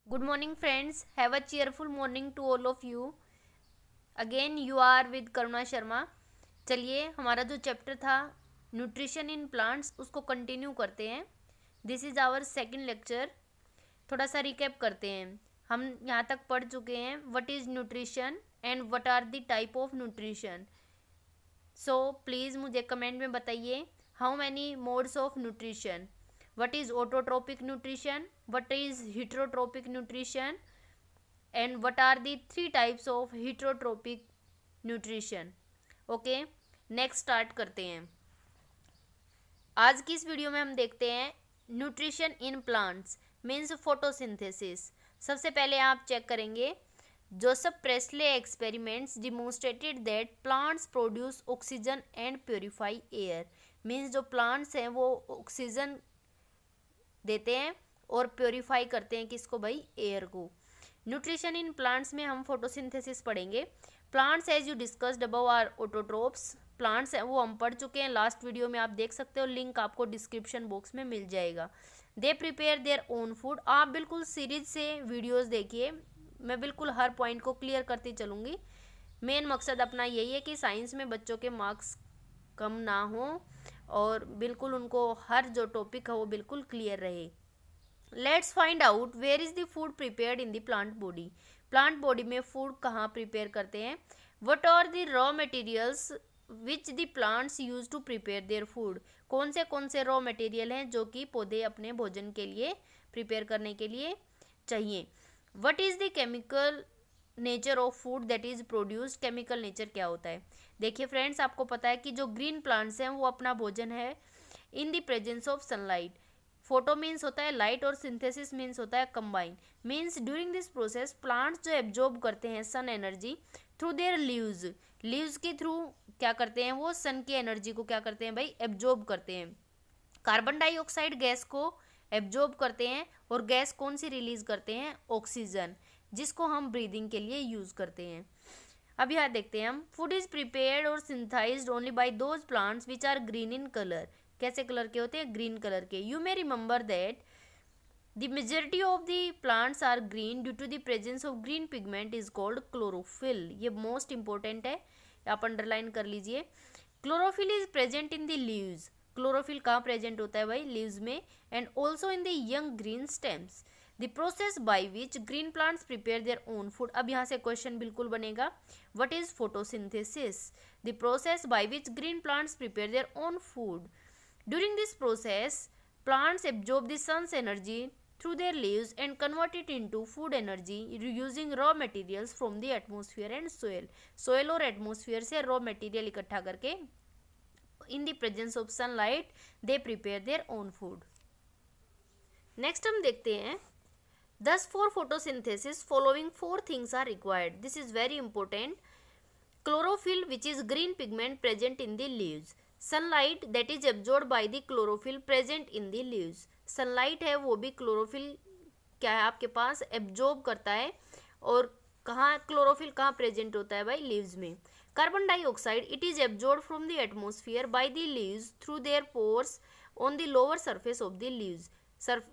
Good morning friends, have a cheerful morning to all of you. Again you are with Karuna Sharma. चलिए हमारा जो chapter था nutrition in plants उसको continue करते हैं. This is our second lecture. थोड़ा सा रिकैप करते हैं. हम यहाँ तक पढ़ चुके हैं what is nutrition and what are the type of nutrition. So please मुझे कमेंट में बताइए how many modes of nutrition. What is autotrophic nutrition, what is heterotrophic nutrition, and what are the three types of heterotrophic nutrition. Okay, next start करते हैं. आज की इस video में हम देखते हैं nutrition in plants means photosynthesis. सबसे पहले आप चेक करेंगे Joseph Presley experiments demonstrated that plants produce oxygen and purify air. Means जो प्लांट्स हैं वो ऑक्सीजन देते हैं और प्योरीफाई करते हैं किसको भाई, एयर को. न्यूट्रिशन इन प्लांट्स में हम फोटोसिंथेसिस पढ़ेंगे. Plants as you discussed above are autotrophs. Plants हैं वो हम पढ़ चुके हैं लास्ट वीडियो में, आप देख सकते हो, लिंक आपको डिस्क्रिप्शन बॉक्स में मिल जाएगा. They prepare their own food. आप बिल्कुल सीरीज से वीडियोस देखिए, मैं बिल्कुल हर पॉइंट को क्लियर करती चलूँगी. मेन मकसद अपना यही है कि साइंस में बच्चों के मार्क्स कम ना हो और बिल्कुल उनको हर जो टॉपिक है वो बिल्कुल क्लियर रहे. Let's find out where is the food prepared in the plant body. Plant body में फूड कहाँ प्रिपेयर करते हैं. What are the raw materials which the plants use to prepare their food. कौन से रॉ मटेरियल हैं जो कि पौधे अपने भोजन के लिए प्रिपेयर करने के लिए चाहिए. What is the chemical nature of food that is produced. Chemical nature क्या होता है. देखिए फ्रेंड्स, आपको पता है कि जो ग्रीन प्लांट्स हैं वो अपना भोजन है in the presence of sunlight. Photo means होता है लाइट और सिंथेसिस मीन्स होता है combine. Means during this process plants जो एब्जॉर्ब करते हैं sun energy through their leaves. Leaves के थ्रू क्या करते हैं वो सन की एनर्जी को क्या करते हैं भाई, एब्जॉर्ब करते हैं. कार्बन डाइऑक्साइड गैस को एब्जॉर्ब करते हैं और गैस कौन सी रिलीज करते हैं, ऑक्सीजन, जिसको हम ब्रीदिंग के लिए यूज करते हैं. अब यहाँ देखते हैं हम. फूड इज प्रिपेयर्ड और synthesized only by those plants which are green in colour. कैसे कलर के होते हैं, ग्रीन कलर के. You may remember that the majority of the plants are green due to the presence of green pigment is called chlorophyll. ये most important है, आप underline कर लीजिए. Chlorophyll is present in the leaves. Chlorophyll कहाँ present होता है भाई, leaves में. And also in the young green stems. The process by which green plants prepare their own food. अब यहाँ से क्वेश्चन बिल्कुल बनेगा, what is photosynthesis. The process by which green plants prepare their own food. During this process plants absorb the sun's energy through their leaves and convert it into food energy using raw materials from the atmosphere and soil. soil और atmosphere से raw material इकट्ठा करके in the presence of sunlight they prepare their own food. Next हम देखते हैं, thus for photosynthesis following four things are required. This is very important. Chlorophyll, which is green pigment present in the leaves. Sunlight, that is absorbed by the chlorophyll present in the leaves. Sunlight है वो भी chlorophyll क्या है आपके पास, absorb करता है. और कहाँ क्लोरोफिल कहाँ प्रेजेंट होता है भाई, लीव्स में. Carbon dioxide, it is absorb from the atmosphere by the leaves through their pores on the lower surface of the leaves.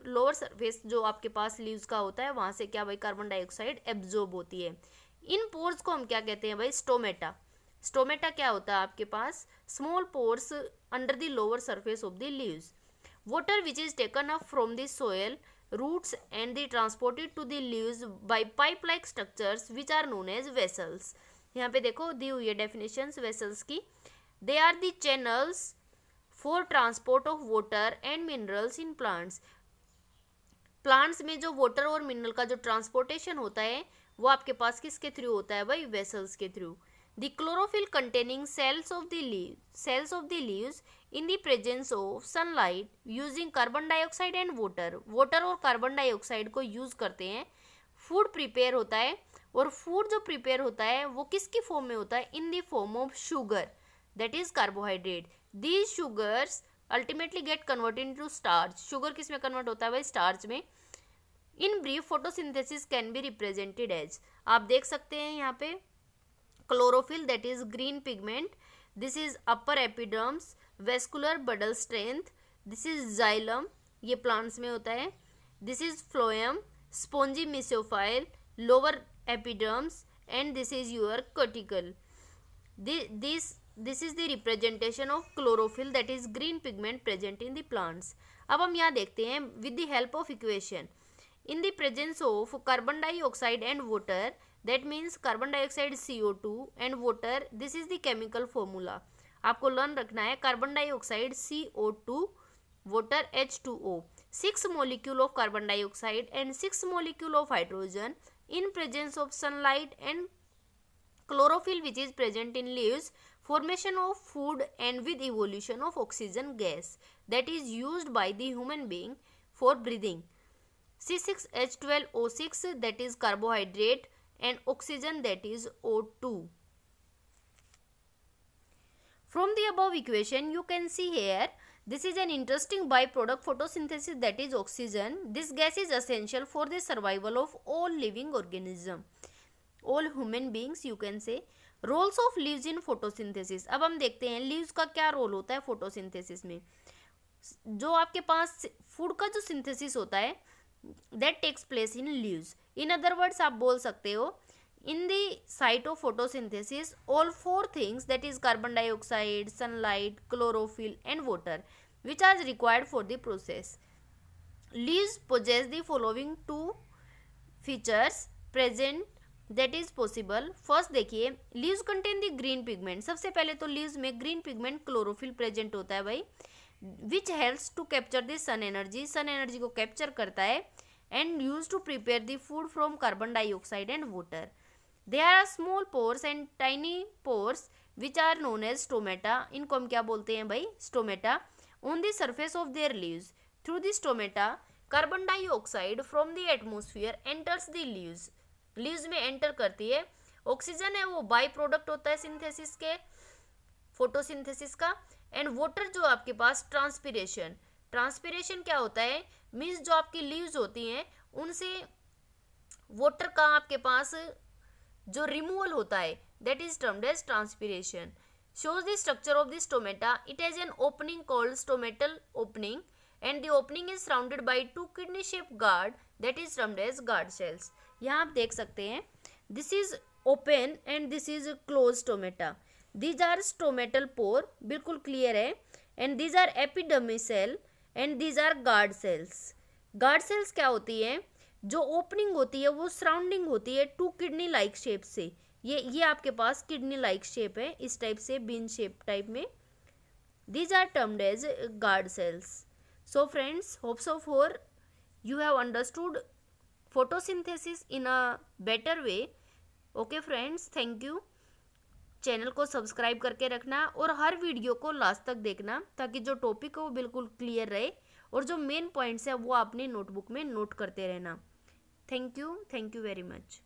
Lower surface जो आपके पास लीव्स का होता है वहाँ से क्या भाई, कार्बन डाइऑक्साइड एब्जॉर्ब होती है. इन पोर्स को हम क्या कहते हैं भाई, स्टोमेटा. स्टोमेटा क्या होता है आपके पास, small pores under the lower surface of the leaves. Water which is taken up from the soil roots and the transported to the leaves by pipe-like structures which are known as vessels. यहाँ पे देखो दी हुई है definitions vessels की. They are the channels for transport of water and minerals in plants. Plants में जो water और mineral का जो ट्रांसपोर्टेशन होता है वो आपके पास किसके थ्रू होता है भाई, वेसल्स के through. The chlorophyll containing cells of the leaves in the presence of sunlight using carbon dioxide and water. Water और कार्बन डाइऑक्साइड को यूज करते हैं. फूड प्रिपेयर होता है और फूड जो प्रिपेयर होता है वो किसकी फॉर्म में होता है, in the form of sugar, that is carbohydrate. These sugars ultimately get converted into starch. Sugar किस में कन्वर्ट होता है भाई, स्टार्च में. In brief photosynthesis can be represented as, आप देख सकते हैं यहाँ पे, chlorophyll that is green pigment. This is upper epidermis, vascular bundle strength. This is xylem, ये प्लांट्स में होता है. This is phloem, spongy mesophile, lower epidermis, and this is your cuticle. This is the representation of chlorophyll, that is green pigment present in the plants. अब हम यहाँ देखते हैं with the help of equation. In the presence of carbon dioxide and water, that means carbon dioxide CO2 and water, this is the chemical formula. आपको learn रखना है carbon dioxide CO2, water H2O. 6 molecule of carbon dioxide and 6 molecule of hydrogen in presence of sunlight and chlorophyll which is present in leaves, formation of food and with evolution of oxygen gas that is used by the human being for breathing. C6H12O6, that is carbohydrate, and oxygen, that is O2. From the above equation you can see here, this is an interesting byproduct photosynthesis, that is oxygen. This gas is essential for the survival of all living organism, all human beings you can say. Roles of leaves in photosynthesis. अब हम देखते हैं leaves का क्या role होता है photosynthesis में. जो आपके पास फूड का जो सिंथेसिस होता है that takes place in leaves. In other words आप बोल सकते हो in the site of photosynthesis all 4 things, that is carbon dioxide, sunlight, chlorophyll and water which are required for the process. Leaves possess the following 2 features present that is possible. First देखिए, leaves contain the green pigment. सबसे पहले तो leaves में green pigment chlorophyll present होता है भाई, which helps to capture the sun energy. Sun energy को capture करता है and use to prepare the food from carbon dioxide and water. They are small pores and tiny pores which are known as stomata. इनको हम क्या बोलते हैं भाई, stomata. On the surface of their leaves, through the stomata carbon dioxide from the atmosphere enters the leaves. Leaves में enter करती है. Oxygen है वो बाई प्रोडक्ट होता है सिंथेसिस के, फोटोसिंथेसिस का. एंड वाटर जो आपके पास ट्रांसपिरेशन. ट्रांसपिरेशन क्या होता है, मीन्स जो आपकी लीव्स होती हैं उनसे वाटर का आपके पास जो रिमूवल होता है that is termed as transpiration. Shows the structure of the stomata. It has an opening called stomatal opening and the opening is surrounded by 2 kidney shaped guard that is termed as guard cells. यहाँ आप देख सकते हैं this is open and this is closed stomata. These are stomatal pore, बिल्कुल clear है. And these are epidermis cell and these are guard cells. guard cells क्या होती है, जो ओपनिंग होती है वो सराउंडिंग होती है 2 किडनी लाइक शेप से. ये आपके पास किडनी लाइक शेप है, इस टाइप से बीन शेप टाइप में. These are termed as guard cells. So friends, hope so for you have understood photosynthesis in a better way. Okay friends, thank you. Channel को subscribe करके रखना और हर video को last तक देखना ताकि जो टॉपिक है वो बिल्कुल क्लियर रहे और जो मेन पॉइंट्स है वो अपनी नोटबुक में नोट करते रहना. Thank you very much.